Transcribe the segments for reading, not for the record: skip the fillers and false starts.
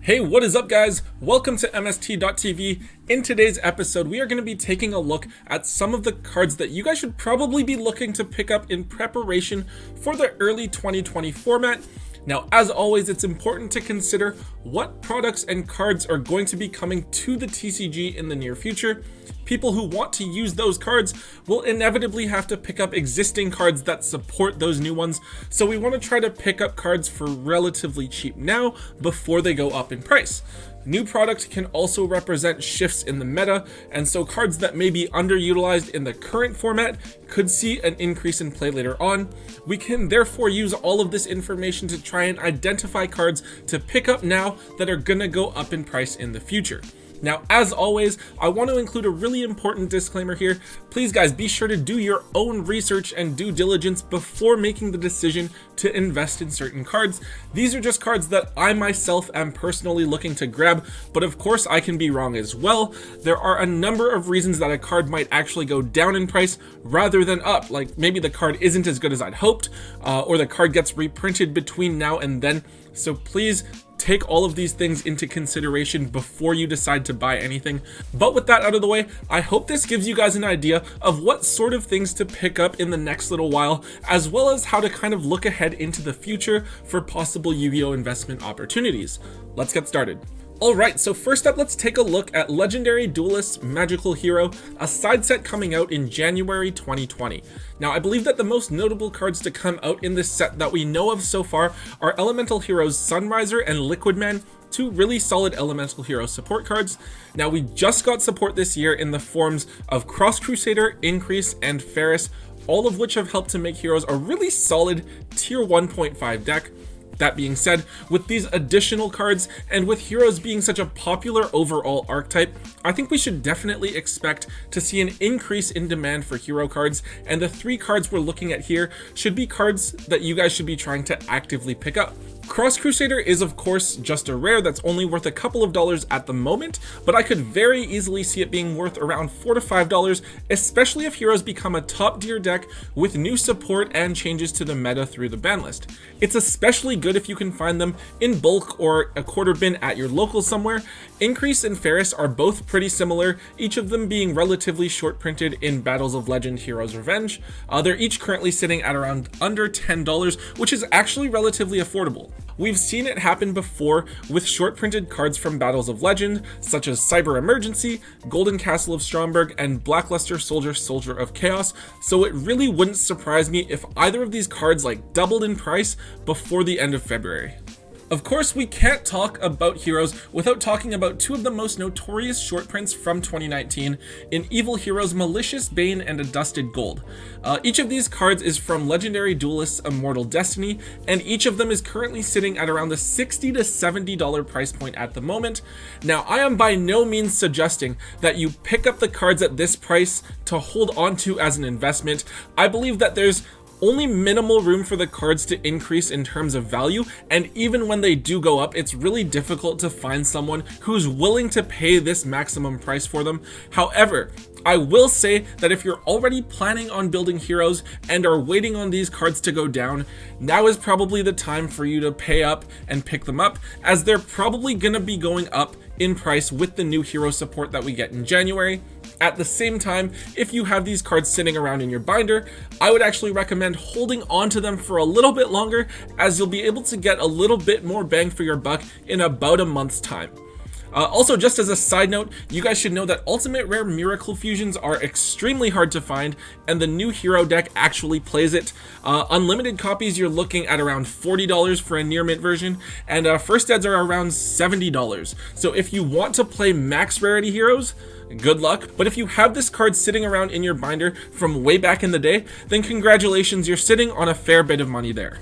Hey, what is up guys? Welcome to MST.TV. In today's episode, we are going to be taking a look at some of the cards that you guys should probably be looking to pick up in preparation for the early 2020 format. Now, as always, it's important to consider what products and cards are going to be coming to the TCG in the near future. People who want to use those cards will inevitably have to pick up existing cards that support those new ones, so we want to try to pick up cards for relatively cheap now before they go up in price. New products can also represent shifts in the meta, and so cards that may be underutilized in the current format could see an increase in play later on. We can therefore use all of this information to try and identify cards to pick up now that are gonna go up in price in the future. Now, as always, I want to include a really important disclaimer here. Please guys, be sure to do your own research and due diligence before making the decision to invest in certain cards. These are just cards that I myself am personally looking to grab, but of course I can be wrong as well. There are a number of reasons that a card might actually go down in price rather than up, like maybe the card isn't as good as I'd hoped, or the card gets reprinted between now and then. So please take all of these things into consideration before you decide to buy anything. But with that out of the way, I hope this gives you guys an idea of what sort of things to pick up in the next little while, as well as how to kind of look ahead into the future for possible Yu-Gi-Oh investment opportunities. Let's get started. Alright, so first up, let's take a look at Legendary Duelist Magical Hero, a side set coming out in January 2020. Now, I believe that the most notable cards to come out in this set that we know of so far are Elemental Heroes Sunriser and Liquid Man, two really solid Elemental Hero support cards. Now, we just got support this year in the forms of Cross Crusader, Increase, and Ferris, all of which have helped to make Heroes a really solid tier 1.5 deck. That being said, with these additional cards, and with Heroes being such a popular overall archetype, I think we should definitely expect to see an increase in demand for hero cards, and the three cards we're looking at here should be cards that you guys should be trying to actively pick up. Cross Crusader is of course just a rare that's only worth a couple of dollars at the moment, but I could very easily see it being worth around $4 to $5, especially if Heroes become a top tier deck with new support and changes to the meta through the ban list. It's especially good if you can find them in bulk or a quarter bin at your local somewhere. Increase and Ferris are both pretty similar, each of them being relatively short printed in Battles of Legend Heroes Revenge. They're each currently sitting at around under $10, which is actually relatively affordable. We've seen it happen before with short printed cards from Battles of Legend, such as Cyber Emergency, Golden Castle of Stromberg, and Blackluster Soldier Soldier of Chaos, so it really wouldn't surprise me if either of these cards doubled in price before the end of February. Of course, we can't talk about Heroes without talking about two of the most notorious short prints from 2019 in Evil Heroes Malicious Bane and Adusted Gold. Each of these cards is from Legendary Duelist's Immortal Destiny, and each of them is currently sitting at around the $60 to $70 price point at the moment. Now, I am by no means suggesting that you pick up the cards at this price to hold on to as an investment. I believe that there's only minimal room for the cards to increase in terms of value, and even when they do go up, it's really difficult to find someone who's willing to pay this maximum price for them. However, I will say that if you're already planning on building Heroes and are waiting on these cards to go down, now is probably the time for you to pay up and pick them up, as they're probably gonna be going up in price with the new hero support that we get in January. At the same time, if you have these cards sitting around in your binder, I would actually recommend holding on to them for a little bit longer, as you'll be able to get a little bit more bang for your buck in about a month's time. Also, just as a side note, you guys should know that Ultimate Rare Miracle Fusions are extremely hard to find, and the new hero deck actually plays it. Unlimited copies, you're looking at around $40 for a near mint version, and first eds are around $70. So if you want to play max rarity heroes, good luck. But if you have this card sitting around in your binder from way back in the day, then congratulations, you're sitting on a fair bit of money there.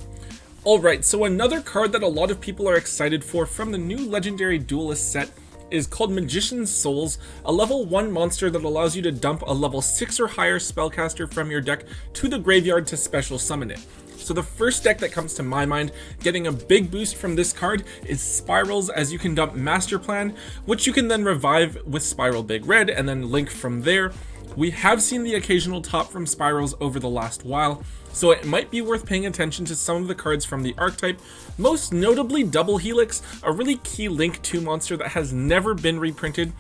Alright, so another card that a lot of people are excited for from the new Legendary Duelist set is called Magician's Souls, a level 1 monster that allows you to dump a level 6 or higher spellcaster from your deck to the graveyard to special summon it. So the first deck that comes to my mind getting a big boost from this card is Spirals, as you can dump Master Plan, which you can then revive with Spiral Big Red and then link from there. We have seen the occasional top from spirals over the last while, so it might be worth paying attention to some of the cards from the archetype, most notably Double Helix, a really key Link 2 monster that has never been reprinted,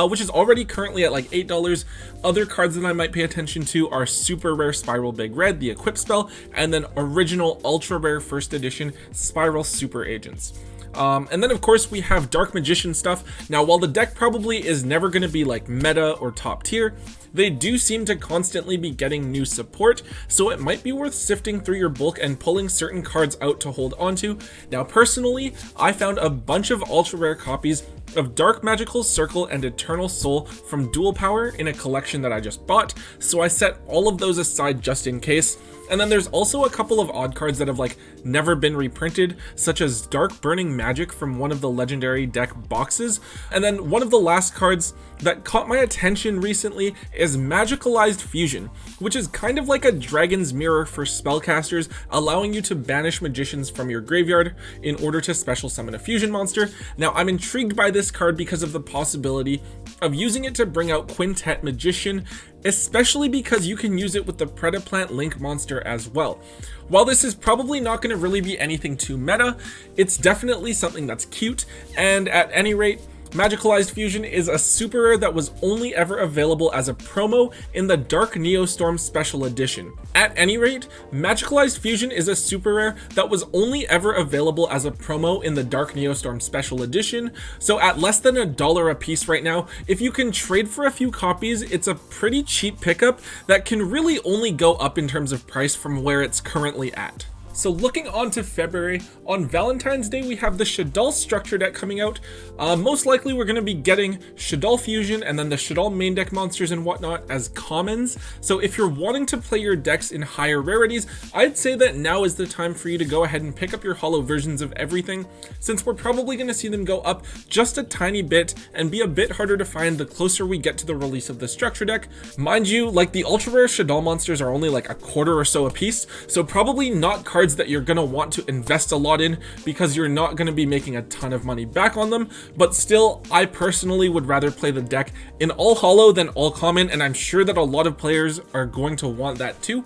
which is already currently at like $8. Other cards that I might pay attention to are Super Rare Spiral Big Red, the Equip spell, and then original Ultra Rare First Edition Spiral Super Agents. And then of course we have Dark Magician stuff. Now while the deck probably is never going to be like meta or top tier, they do seem to constantly be getting new support, so it might be worth sifting through your bulk and pulling certain cards out to hold onto. Now personally, I found a bunch of ultra rare copies of Dark Magical Circle and Eternal Soul from Dual Power in a collection that I just bought, so I set all of those aside just in case. And then there's also a couple of odd cards that have like never been reprinted, such as Dark Burning Magic from one of the legendary deck boxes. And then one of the last cards that caught my attention recently is Magicalized Fusion, which is kind of like a Dragon's Mirror for spellcasters, allowing you to banish magicians from your graveyard in order to special summon a fusion monster. Now I'm intrigued by this card because of the possibility of using it to bring out Quintet Magician, especially because you can use it with the Predaplant Link monster as well. While this is probably not going to really be anything too meta, it's definitely something that's cute, and at any rate, Magicalized Fusion is a super rare that was only ever available as a promo in the Dark Neostorm Special Edition. At any rate, Magicalized Fusion is a super rare that was only ever available as a promo in the Dark Neostorm Special Edition, so at less than $1 a piece right now, if you can trade for a few copies, it's a pretty cheap pickup that can really only go up in terms of price from where it's currently at. So looking on to February, on Valentine's Day we have the Shaddoll structure deck coming out. Most likely we're going to be getting Shaddoll Fusion and then the Shaddoll main deck monsters and whatnot as commons. So if you're wanting to play your decks in higher rarities, I'd say that now is the time for you to go ahead and pick up your holo versions of everything, since we're probably going to see them go up just a tiny bit and be a bit harder to find the closer we get to the release of the structure deck. Mind you, like the ultra rare Shaddoll monsters are only like a quarter or so a piece, so probably not cards that you're going to want to invest a lot in because you're not going to be making a ton of money back on them. But still, I personally would rather play the deck in all holo than all common, and I'm sure that a lot of players are going to want that too.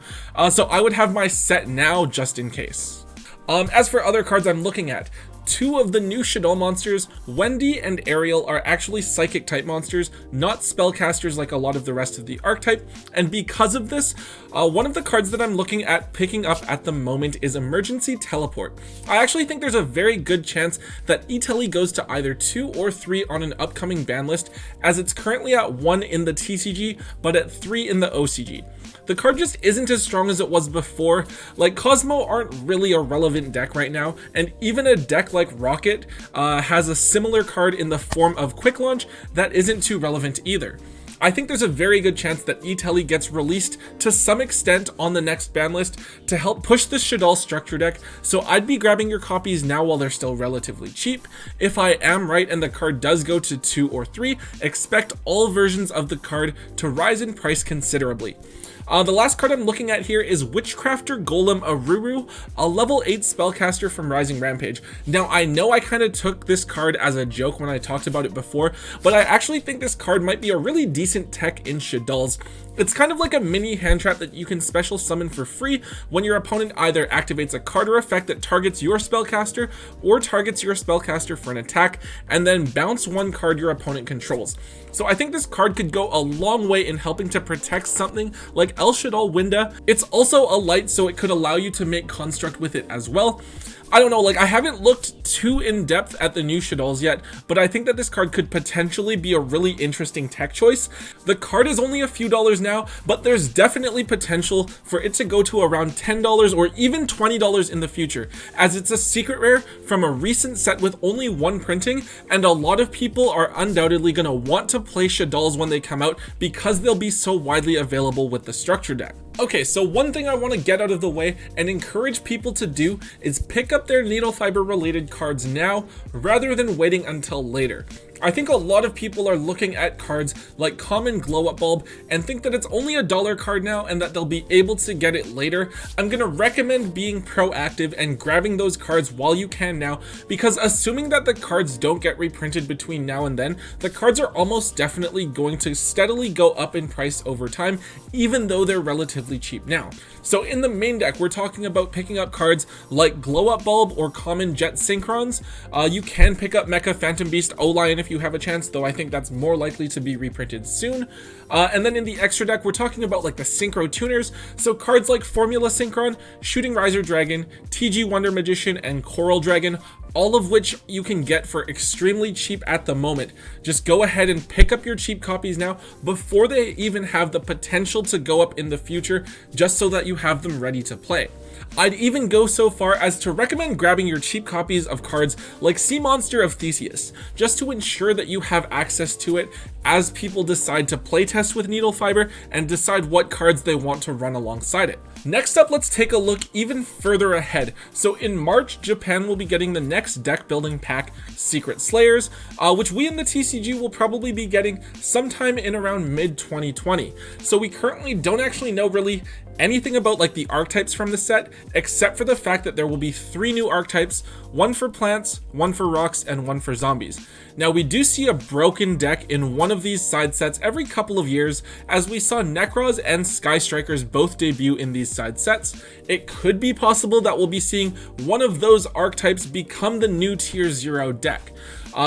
So I would have my set now just in case. As for other cards I'm looking at, two of the new Shaddoll monsters, Wendy and Ariel, are actually psychic type monsters, not spellcasters like a lot of the rest of the archetype, and because of this, one of the cards that I'm looking at picking up at the moment is Emergency Teleport. I actually think there's a very good chance that E-Tele goes to either 2 or 3 on an upcoming ban list, as it's currently at 1 in the TCG, but at 3 in the OCG. The card just isn't as strong as it was before. Like, Cosmo aren't really a relevant deck right now, and even a deck like Rocket has a similar card in the form of Quick Launch that isn't too relevant either. I think there's a very good chance that E-Tele gets released to some extent on the next ban list to help push the Shaddoll structure deck, so I'd be grabbing your copies now while they're still relatively cheap. If I am right and the card does go to 2 or 3, expect all versions of the card to rise in price considerably. The last card I'm looking at here is Witchcrafter Golem Aruru, a level 8 spellcaster from Rising Rampage. Now, I know I kind of took this card as a joke when I talked about it before, but I actually think this card might be a really decent tech in Shaddolls. It's kind of like a mini hand trap that you can special summon for free when your opponent either activates a card or effect that targets your spellcaster or targets your spellcaster for an attack, and then bounce one card your opponent controls. So I think this card could go a long way in helping to protect something like El Shaddoll Winda. It's also a light, so it could allow you to make construct with it as well. I don't know, like, I haven't looked too in depth at the new Shaddolls yet, but I think that this card could potentially be a really interesting tech choice. The card is only a few dollars now, but there's definitely potential for it to go to around $10 or even $20 in the future, as it's a secret rare from a recent set with only one printing, and a lot of people are undoubtedly going to want to play Shaddolls when they come out because they'll be so widely available with the structure deck. Okay, so one thing I want to get out of the way and encourage people to do is pick up their needle fiber related cards now rather than waiting until later. I think a lot of people are looking at cards like Common Glow Up Bulb and think that it's only a dollar card now and that they'll be able to get it later. I'm gonna recommend being proactive and grabbing those cards while you can now, because assuming that the cards don't get reprinted between now and then, the cards are almost definitely going to steadily go up in price over time, even though they're relatively cheap now. So in the main deck, we're talking about picking up cards like Glow Up Bulb or Common Jet Synchrons. You can pick up Mecha Phantom Beast O-Lion if you have a chance, though I think that's more likely to be reprinted soon. And then in the extra deck, we're talking about like the Synchro Tuners. So cards like Formula Synchron, Shooting Riser Dragon, TG Wonder Magician, and Coral Dragon, all of which you can get for extremely cheap at the moment. Just go ahead and pick up your cheap copies now before they even have the potential to go up in the future, just so that you have them ready to play. I'd even go so far as to recommend grabbing your cheap copies of cards like Sea Monster of Theseus, just to ensure that you have access to it as people decide to playtest with Needle Fiber and decide what cards they want to run alongside it. Next up, let's take a look even further ahead. So in March, Japan will be getting the next deck building pack, Secret Slayers, which we in the TCG will probably be getting sometime in around mid-2020. So we currently don't actually know really anything about like the archetypes from the set, except for the fact that there will be 3 new archetypes, one for plants, one for rocks, and one for zombies. Now we do see a broken deck in one of these side sets every couple of years, as we saw Necros and Sky Strikers both debut in these side sets. It could be possible that we'll be seeing one of those archetypes become the new tier 0 deck.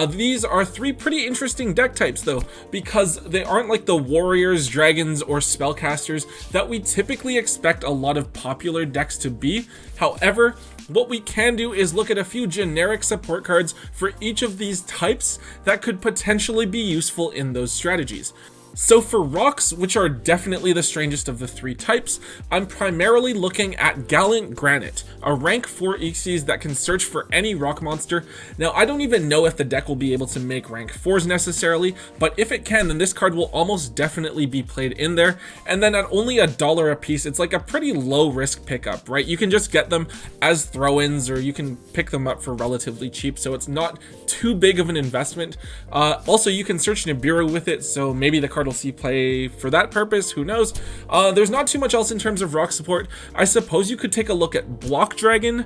These are 3 pretty interesting deck types though, because they aren't like the warriors, dragons, or spellcasters that we typically expect a lot of popular decks to be. However, what we can do is look at a few generic support cards for each of these types that could potentially be useful in those strategies. So for rocks, which are definitely the strangest of the 3 types, I'm primarily looking at Gallant Granite, a rank 4 Xyz that can search for any rock monster. Now I don't even know if the deck will be able to make rank 4s necessarily, but if it can, then this card will almost definitely be played in there. And then at only $1 a piece, it's like a pretty low risk pickup, right? You can just get them as throw-ins, or you can pick them up for relatively cheap, so it's not too big of an investment. Also, you can search Nibiru with it, so maybe the card will see play for that purpose, who knows. There's not too much else in terms of rock support. I suppose you could take a look at Block Dragon.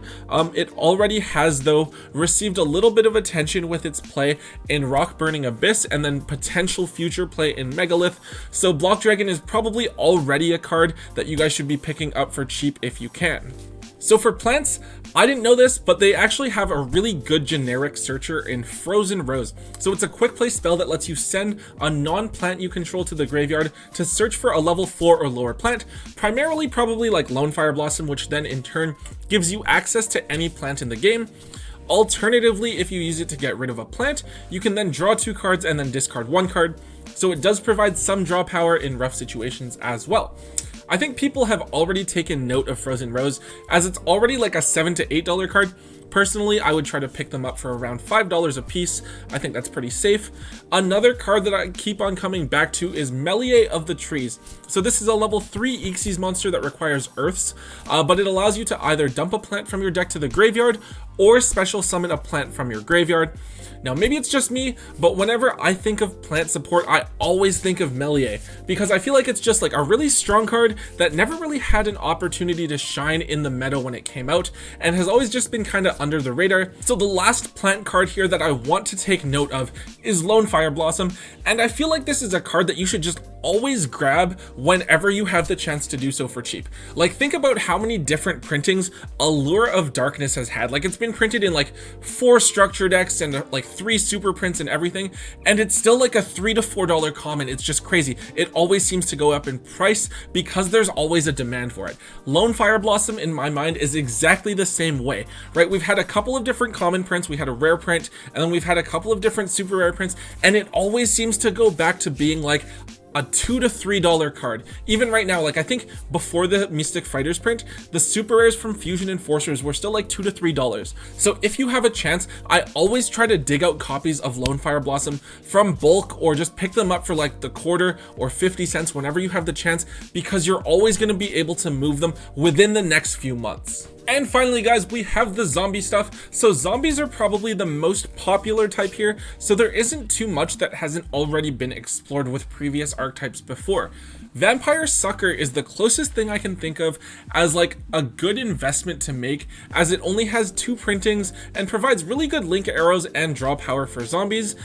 It already has though received a little bit of attention with its play in Rock Burning Abyss and then potential future play in Megalith, so Block Dragon is probably already a card that you guys should be picking up for cheap if you can. So for plants, I didn't know this, but they actually have a really good generic searcher in Frozen Rose. So it's a quick play spell that lets you send a non-plant you control to the graveyard to search for a level 4 or lower plant, primarily probably like Lone Fire Blossom, which then in turn gives you access to any plant in the game. Alternatively, if you use it to get rid of a plant, you can then draw 2 cards and then discard 1 card. So it does provide some draw power in rough situations as well. I think people have already taken note of Frozen Rose, as it's already like a $7 to $8 card. Personally, I would try to pick them up for around $5 a piece. I think that's pretty safe. Another card that I keep on coming back to is Melier of the Trees. So this is a level 3 Xyz monster that requires Earths, but it allows you to either dump a plant from your deck to the graveyard or special summon a plant from your graveyard. Now maybe it's just me, but whenever I think of plant support, I always think of Melier, because I feel like it's just like a really strong card that never really had an opportunity to shine in the meta when it came out, and has always just been kind of under the radar. So the last plant card here that I want to take note of is Lone Fire Blossom, and I feel like this is a card that you should just always grab whenever you have the chance to do so for cheap. Like, think about how many different printings Allure of Darkness has had. Like, it's been printed in like 4 structure decks and like 3 super prints and everything, and it's still like a $3 to $4 common. It's just crazy. It always seems to go up in price because there's always a demand for it. Lone Fire Blossom, in my mind, is exactly the same way, right? We've had a couple of different common prints, we had a rare print, and then we've had a couple of different super rare prints, and it always seems to go back to being like a $2 to $3 card. Even right now, like I think before the Mystic Fighters print, the super rares from Fusion Enforcers were still like $2 to $3. So if you have a chance, I always try to dig out copies of Lone Fire Blossom from bulk, or just pick them up for like the quarter or 50 cents whenever you have the chance, because you're always going to be able to move them within the next few months. And finally guys, we have the zombie stuff. So zombies are probably the most popular type here, so there isn't too much that hasn't already been explored with previous archetypes before. Vampire Sucker is the closest thing I can think of as like a good investment to make, as it only has 2 printings and provides really good link arrows and draw power for zombies.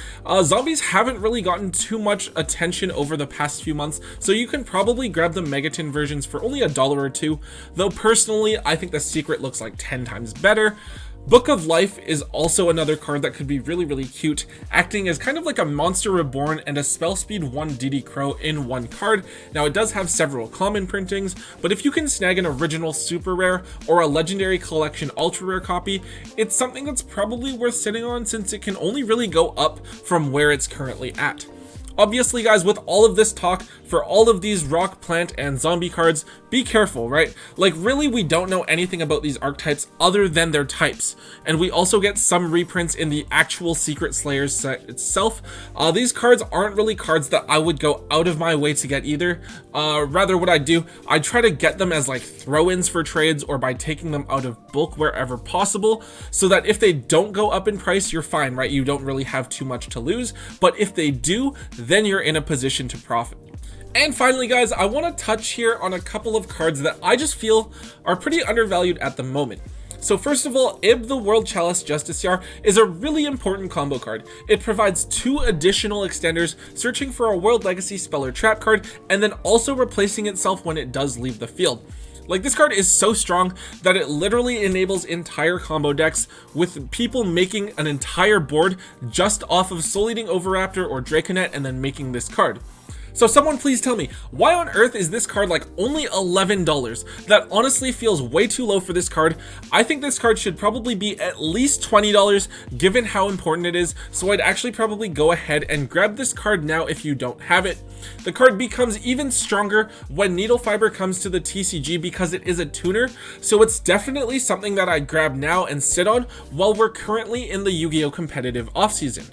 Zombies haven't really gotten too much attention over the past few months, so you can probably grab the Megaton versions for only $1 or $2, though personally I think the secret looks like 10 times better. Book of Life is also another card that could be really cute, acting as kind of like a Monster Reborn and a Spell Speed 1 DD Crow in one card. Now it does have several common printings, but if you can snag an original super rare or a legendary collection ultra rare copy, it's something that's probably worth sitting on since it can only really go up from where it's currently at. Obviously guys, with all of this talk, for all of these rock, plant, and zombie cards, be careful, right? Like really, we don't know anything about these archetypes other than their types. And we also get some reprints in the actual Secret Slayers set itself. These cards aren't really cards that I would go out of my way to get either. Rather what I do, I try to get them as like throw-ins for trades or by taking them out of bulk wherever possible, so that if they don't go up in price, you're fine, right? You don't really have too much to lose. But if they do, then you're in a position to profit. And finally guys, I want to touch here on a couple of cards that I just feel are pretty undervalued at the moment. So first of all, Ib the World Chalice Justiciar is a really important combo card. It provides 2 additional extenders, searching for a World Legacy spell or trap card, and then also replacing itself when it does leave the field. Like, this card is so strong that it literally enables entire combo decks, with people making an entire board just off of Soul Eating Oviraptor or Draconet and then making this card. So someone please tell me, why on earth is this card like only $11? That honestly feels way too low for this card. I think this card should probably be at least $20 given how important it is, so I'd actually probably go ahead and grab this card now if you don't have it. The card becomes even stronger when Needle Fiber comes to the TCG because it is a tuner, so it's definitely something that I'd grab now and sit on while we're currently in the Yu-Gi-Oh! Competitive offseason.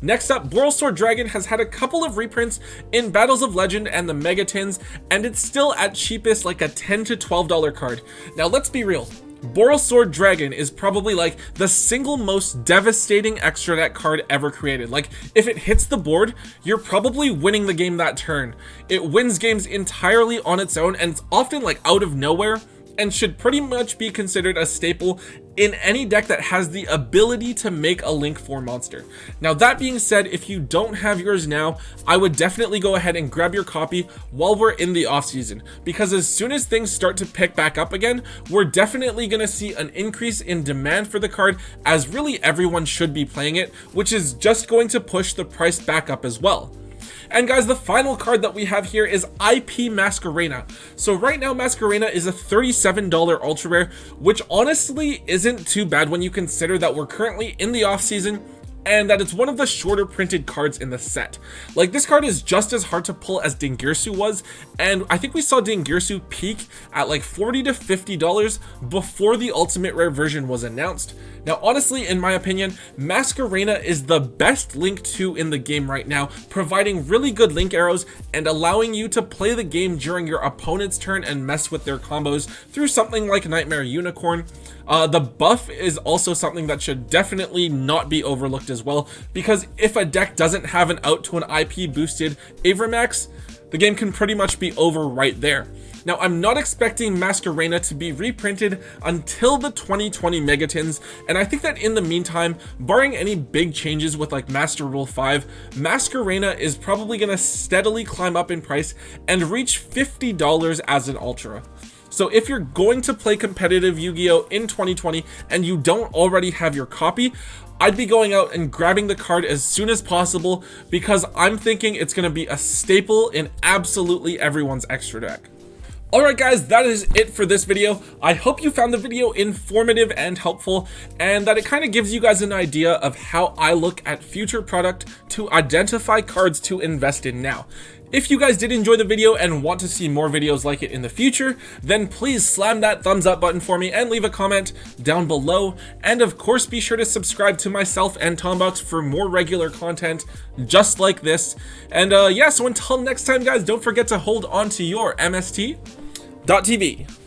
Next up, Borrelsword Dragon has had a couple of reprints in Battles of Legend and the Megatins, and it's still at cheapest like a $10 to $12 card. Now let's be real, Borrelsword Dragon is probably like the single most devastating extra deck card ever created. Like, if it hits the board, you're probably winning the game that turn. It wins games entirely on its own, and it's often like out of nowhere, and should pretty much be considered a staple in any deck that has the ability to make a Link 4 monster. Now that being said, if you don't have yours now, I would definitely go ahead and grab your copy while we're in the off season, because as soon as things start to pick back up again, we're definitely going to see an increase in demand for the card, as really everyone should be playing it, which is just going to push the price back up as well. And guys, the final card that we have here is IP Masquerena. So right now, Masquerena is a $37 ultra rare, which honestly isn't too bad when you consider that we're currently in the off season and that it's one of the shorter printed cards in the set. Like, this card is just as hard to pull as Dingirsu was, and I think we saw Dingirsu peak at like $40 to $50 before the ultimate rare version was announced. Now honestly, in my opinion, Masquerena is the best Link 2 in the game right now, providing really good link arrows and allowing you to play the game during your opponent's turn and mess with their combos through something like Nightmare Unicorn. The buff is also something that should definitely not be overlooked as well, because if a deck doesn't have an out to an IP boosted Avramax, the game can pretty much be over right there. Now, I'm not expecting Masquerena to be reprinted until the 2020 Megatins, and I think that in the meantime, barring any big changes with like Master Rule 5, Masquerena is probably going to steadily climb up in price and reach $50 as an Ultra. So if you're going to play competitive Yu-Gi-Oh! In 2020 and you don't already have your copy, I'd be going out and grabbing the card as soon as possible, because I'm thinking it's going to be a staple in absolutely everyone's extra deck. Alright guys, that is it for this video. I hope you found the video informative and helpful, and that it kind of gives you guys an idea of how I look at future product to identify cards to invest in now. If you guys did enjoy the video and want to see more videos like it in the future, then please slam that thumbs up button for me and leave a comment down below. And of course, be sure to subscribe to myself and Tombox for more regular content just like this. And yeah, so until next time guys, don't forget to hold on to your MST.TV.